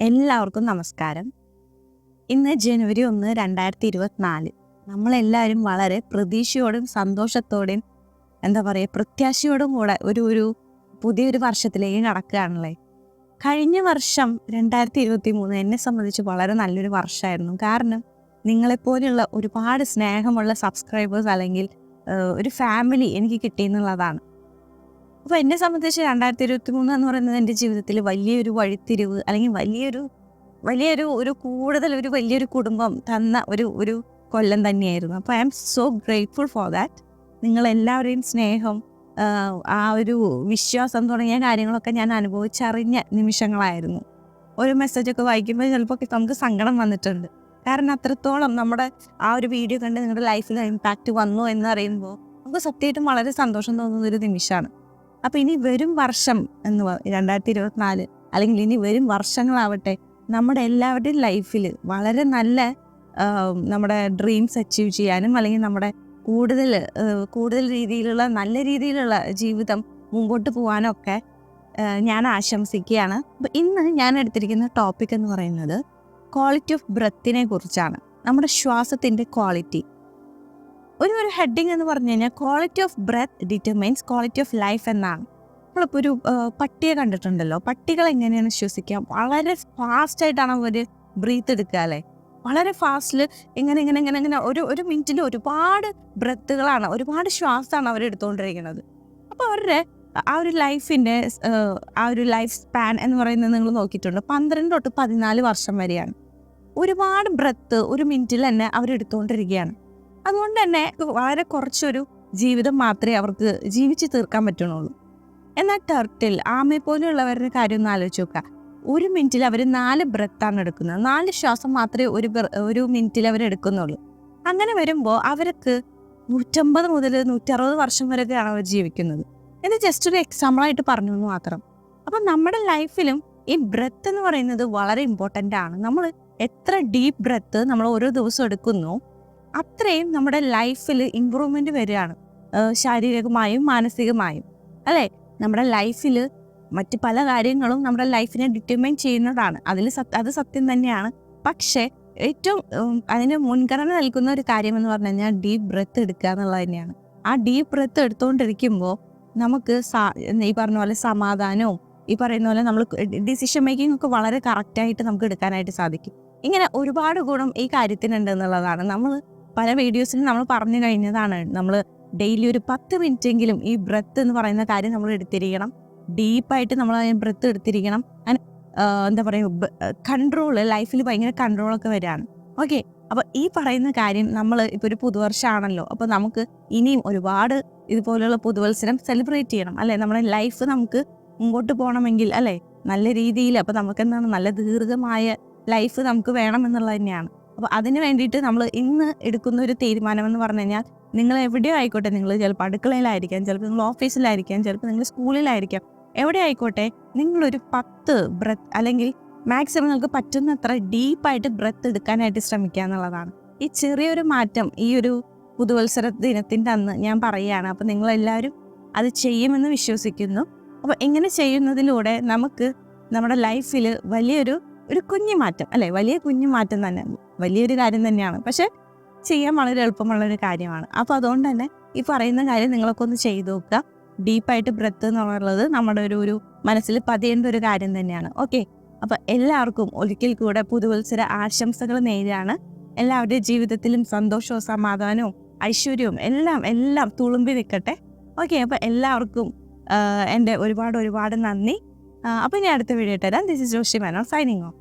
എല്ലാവർക്കും നമസ്കാരം. ഇന്ന് ജനുവരി 1, 2024. നമ്മളെല്ലാവരും വളരെ പ്രതീക്ഷയോടും സന്തോഷത്തോടെയും പ്രത്യാശയോടും കൂടെ ഒരു പുതിയൊരു വർഷത്തിലേക്ക് കടക്കുകയാണല്ലേ. കഴിഞ്ഞ വർഷം 2023 എന്നെ സംബന്ധിച്ച് വളരെ നല്ലൊരു വർഷമായിരുന്നു. കാരണം നിങ്ങളെപ്പോലെയുള്ള ഒരുപാട് സ്നേഹമുള്ള സബ്സ്ക്രൈബേഴ്സ് അല്ലെങ്കിൽ ഒരു ഫാമിലി എനിക്ക് കിട്ടിയെന്നുള്ളതാണ്. അപ്പോൾ എന്നെ സംബന്ധിച്ച് 2023 എന്ന് പറയുന്നത് എൻ്റെ ജീവിതത്തിൽ വലിയൊരു വഴിത്തിരിവ് അല്ലെങ്കിൽ വലിയൊരു കുടുംബം തന്ന ഒരു കൊല്ലം തന്നെയായിരുന്നു. അപ്പോൾ I am so grateful for that. നിങ്ങളെല്ലാവരെയും സ്നേഹം, ആ ഒരു വിശ്വാസം തുടങ്ങിയ കാര്യങ്ങളൊക്കെ ഞാൻ അനുഭവിച്ചറിഞ്ഞ നിമിഷങ്ങളായിരുന്നു. ഒരു മെസ്സേജൊക്കെ വായിക്കുമ്പോൾ ചിലപ്പോൾ നമുക്ക് സങ്കടം വന്നിട്ടുണ്ട്. കാരണം അത്രത്തോളം നമ്മുടെ ആ ഒരു വീഡിയോ കണ്ട് നിങ്ങളുടെ ലൈഫിൽ ഇമ്പാക്റ്റ് വന്നു എന്നറിയുമ്പോൾ നമുക്ക് സത്യമായിട്ടും വളരെ സന്തോഷം തോന്നുന്നൊരു നിമിഷമാണ്. അപ്പോൾ ഇനി വരും വർഷം 2024 അല്ലെങ്കിൽ ഇനി വരും വർഷങ്ങളാവട്ടെ നമ്മുടെ എല്ലാവരുടെയും ലൈഫിൽ വളരെ നല്ല നമ്മുടെ ഡ്രീംസ് അച്ചീവ് ചെയ്യാനും അല്ലെങ്കിൽ നമ്മുടെ കൂടുതൽ രീതിയിലുള്ള നല്ല രീതിയിലുള്ള ജീവിതം മുമ്പോട്ട് പോകാനൊക്കെ ഞാൻ ആശംസിക്കുകയാണ്. അപ്പോൾ ഇന്ന് ഞാൻ എടുത്തിരിക്കുന്ന ടോപ്പിക് എന്ന് പറയുന്നത് ക്വാളിറ്റി ഓഫ് ബ്രെത്തിനെ കുറിച്ചാണ്. നമ്മുടെ ശ്വാസത്തിൻ്റെ ക്വാളിറ്റി. ഒരു ഹെഡിങ് എന്ന് പറഞ്ഞു കഴിഞ്ഞാൽ quality of breath determines quality of life എന്നാണ്. നമ്മളിപ്പോൾ ഒരു പട്ടിയെ കണ്ടിട്ടുണ്ടല്ലോ. പട്ടികൾ എങ്ങനെയാണ് ശ്വസിക്കുക? വളരെ ഫാസ്റ്റായിട്ടാണ് അവർ ബ്രീത്ത് എടുക്കുക അല്ലേ. വളരെ ഫാസ്റ്റിൽ ഇങ്ങനെ ഒരു മിനിറ്റിൽ ഒരുപാട് ബ്രെത്തുകളാണ്, ഒരുപാട് ശ്വാസമാണ് അവർ എടുത്തുകൊണ്ടിരിക്കുന്നത്. അപ്പോൾ അവരുടെ ആ ഒരു ലൈഫിൻ്റെ ആ ഒരു ലൈഫ് സ്പാൻ എന്ന് പറയുന്നത് നിങ്ങൾ നോക്കിയിട്ടുണ്ട്, 12 തൊട്ട് 14 വർഷം വരെയാണ്. ഒരുപാട് ബ്രെത്ത് ഒരു മിനിറ്റിൽ തന്നെ അവരെടുത്തുകൊണ്ടിരിക്കുകയാണ്. അതുകൊണ്ട് തന്നെ വളരെ കുറച്ചൊരു ജീവിതം മാത്രമേ അവർക്ക് ജീവിച്ച് തീർക്കാൻ പറ്റുള്ളൂ. എന്നാൽ ടർട്ടിൽ, ആമയെ പോലെയുള്ളവരുടെ കാര്യം ഒന്ന് ആലോചിച്ച് നോക്കുക. ഒരു മിനിറ്റിൽ അവർ 4 ബ്രെത്താണ് എടുക്കുന്നത്. 4 ശ്വാസം മാത്രമേ ഒരു മിനിറ്റിൽ അവർ എടുക്കുന്നുള്ളൂ. അങ്ങനെ വരുമ്പോൾ അവർക്ക് 150 മുതൽ 160 വർഷം വരെയൊക്കെയാണ് അവർ ജീവിക്കുന്നത്. ഇത് ജസ്റ്റ് ഒരു എക്സാമ്പിളായിട്ട് പറഞ്ഞു എന്ന് മാത്രം. അപ്പം നമ്മുടെ ലൈഫിലും ഈ ബ്രെത്ത് എന്ന് പറയുന്നത് വളരെ ഇമ്പോർട്ടൻ്റ് ആണ്. നമ്മൾ എത്ര ഡീപ്പ് ബ്രെത്ത് നമ്മൾ ഓരോ ദിവസവും എടുക്കുന്നു അത്രയും നമ്മുടെ ലൈഫിൽ ഇമ്പ്രൂവ്മെൻറ്റ് വരികയാണ്, ശാരീരികമായും മാനസികമായും അല്ലേ. നമ്മുടെ ലൈഫിൽ മറ്റ് പല കാര്യങ്ങളും നമ്മുടെ ലൈഫിനെ ഡിറ്റർമൈൻ ചെയ്യുന്നതാണ്. അത് സത്യം തന്നെയാണ്. പക്ഷേ ഏറ്റവും അതിന് മുൻഗണന നൽകുന്ന ഒരു കാര്യം എന്ന് പറഞ്ഞു കഴിഞ്ഞാൽ ഡീപ്പ് ബ്രെത്ത് എടുക്കുക എന്നുള്ളത് തന്നെയാണ്. ആ ഡീപ്പ് ബ്രെത്ത് എടുത്തുകൊണ്ടിരിക്കുമ്പോൾ നമുക്ക് ഈ പറഞ്ഞ പോലെ സമാധാനവും ഈ പറയുന്ന പോലെ നമ്മൾ ഡിസിഷൻ മേക്കിംഗ് ഒക്കെ വളരെ കറക്റ്റായിട്ട് നമുക്ക് എടുക്കാനായിട്ട് സാധിക്കും. ഇങ്ങനെ ഒരുപാട് ഗുണം ഈ കാര്യത്തിനുണ്ട് എന്നുള്ളതാണ്. നമ്മൾ പല വീഡിയോസിലും നമ്മൾ പറഞ്ഞു കഴിഞ്ഞതാണ്. നമ്മൾ ഡെയിലി ഒരു 10 മിനിറ്റെങ്കിലും ഈ ബ്രെത്ത് എന്ന് പറയുന്ന കാര്യം നമ്മൾ എടുത്തിരിക്കണം. ഡീപ്പായിട്ട് നമ്മൾ ബ്രെത്ത് എടുത്തിരിക്കണം. കൺട്രോൾ, ലൈഫിൽ ഭയങ്കര കൺട്രോളൊക്കെ വരികയാണ്. ഓക്കെ, അപ്പോൾ ഈ പറയുന്ന കാര്യം നമ്മൾ ഇപ്പോൾ ഒരു പുതുവർഷമാണല്ലോ. അപ്പോൾ നമുക്ക് ഇനിയും ഒരുപാട് ഇതുപോലെയുള്ള പുതുവത്സരം സെലിബ്രേറ്റ് ചെയ്യണം അല്ലേ. നമ്മുടെ ലൈഫ് നമുക്ക് മുമ്പോട്ട് പോകണമെങ്കിൽ അല്ലേ, നല്ല രീതിയിൽ. അപ്പോൾ നമുക്ക് നല്ല ദീർഘമായ ലൈഫ് നമുക്ക് വേണം എന്നുള്ളത് തന്നെയാണ്. അപ്പോൾ അതിന് വേണ്ടിയിട്ട് നമ്മൾ ഇന്ന് എടുക്കുന്ന ഒരു തീരുമാനമെന്ന് പറഞ്ഞു കഴിഞ്ഞാൽ, നിങ്ങൾ എവിടെയോ ആയിക്കോട്ടെ, നിങ്ങൾ ചിലപ്പോൾ അടുക്കളയിലായിരിക്കാം, ചിലപ്പോൾ നിങ്ങൾ ഓഫീസിലായിരിക്കാം, ചിലപ്പോൾ നിങ്ങൾ സ്കൂളിലായിരിക്കാം, എവിടെ ആയിക്കോട്ടെ, നിങ്ങളൊരു 10 ബ്രെത്ത് അല്ലെങ്കിൽ മാക്സിമം നിങ്ങൾക്ക് പറ്റുന്നത്ര ഡീപ്പായിട്ട് ബ്രെത്ത് എടുക്കാനായിട്ട് ശ്രമിക്കുക എന്നുള്ളതാണ്. ഈ ചെറിയൊരു മാറ്റം ഈ ഒരു പുതുവത്സര ദിനത്തിൻ്റെ അന്ന് ഞാൻ പറയുകയാണ്. അപ്പോൾ നിങ്ങളെല്ലാവരും അത് ചെയ്യുമെന്ന് വിശ്വസിക്കുന്നു. അപ്പോൾ ഇങ്ങനെ ചെയ്യുന്നതിലൂടെ നമുക്ക് നമ്മുടെ ലൈഫിൽ വലിയൊരു കുഞ്ഞു മാറ്റം അല്ലേ, കുഞ്ഞു മാറ്റം തന്നെ, വലിയൊരു കാര്യം തന്നെയാണ്. പക്ഷെ ചെയ്യാൻ വളരെ എളുപ്പമുള്ളൊരു കാര്യമാണ്. അപ്പോൾ അതുകൊണ്ട് തന്നെ ഈ പറയുന്ന കാര്യം നിങ്ങളൊക്കെ ഒന്ന് ചെയ്തു നോക്കുക. ഡീപ്പായിട്ട് ബ്രെത്ത് എന്നുള്ളത് നമ്മുടെ ഒരു മനസ്സിൽ പതിയേണ്ട ഒരു കാര്യം തന്നെയാണ്. ഓക്കെ, അപ്പോൾ എല്ലാവർക്കും ഒരിക്കൽ കൂടെ പുതുവത്സര ആശംസകൾ നേരാണ്. എല്ലാവരുടെയും ജീവിതത്തിലും സന്തോഷവും സമാധാനവും ഐശ്വര്യവും എല്ലാം തുളുമ്പി നിൽക്കട്ടെ. ഓക്കെ, അപ്പോൾ എല്ലാവർക്കും എൻ്റെ ഒരുപാട് നന്ദി. അപ്പോൾ ഇനി അടുത്ത വീഡിയോ ഇട്ടുതരാം. This is Joshi Menon signing of.